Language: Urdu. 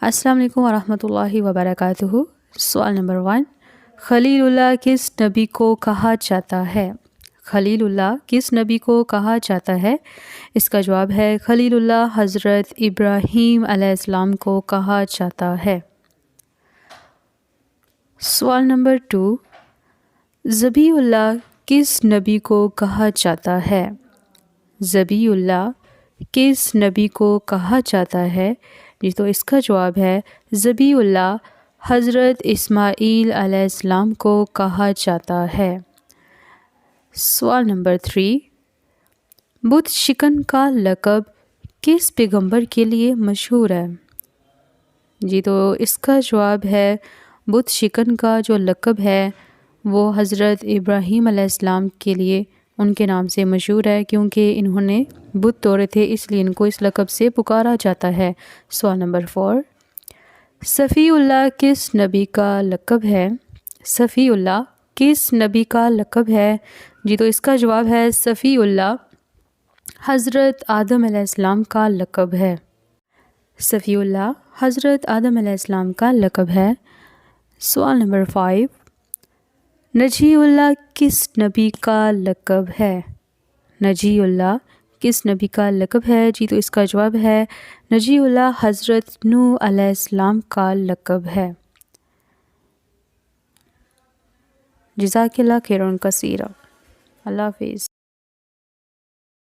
السلام علیکم ورحمۃ اللہ وبرکاتہ۔ سوال نمبر 1، خلیل اللہ کس نبی کو کہا جاتا ہے؟ خلیل اللہ کس نبی کو کہا جاتا ہے؟ اس کا جواب ہے خلیل اللہ حضرت ابراہیم علیہ السلام کو کہا جاتا ہے۔ سوال نمبر 2، ذبیح اللہ کس نبی کو کہا جاتا ہے؟ ذبیح اللہ کس نبی کو کہا جاتا ہے؟ جی تو اس کا جواب ہے ذبیح اللہ حضرت اسماعیل علیہ السلام کو کہا جاتا ہے۔ سوال نمبر 3، بت شکن کا لقب کس پیغمبر کے لیے مشہور ہے؟ جی تو اس کا جواب ہے بت شکن کا جو لقب ہے وہ حضرت ابراہیم علیہ السلام کے لیے ان کے نام سے مشہور ہے، کیونکہ انہوں نے بت توڑے تھے، اس لیے ان کو اس لقب سے پکارا جاتا ہے۔ سوال نمبر 4، صفی اللہ کس نبی کا لقب ہے؟ صفی اللہ کس نبی کا لقب ہے؟ جی تو اس کا جواب ہے صفی اللہ حضرت آدم علیہ السلام کا لقب ہے۔ صفی اللہ حضرت آدم علیہ السلام کا لقب ہے۔ سوال نمبر 5، نجی اللہ کس نبی کا لقب ہے؟ نجی اللہ کس نبی کا لقب ہے؟ جی تو اس کا جواب ہے نجی اللہ حضرت نوح علیہ السلام کا لقب ہے۔ جزاک اللہ خیرا کثیرا۔ اللہ حافظ۔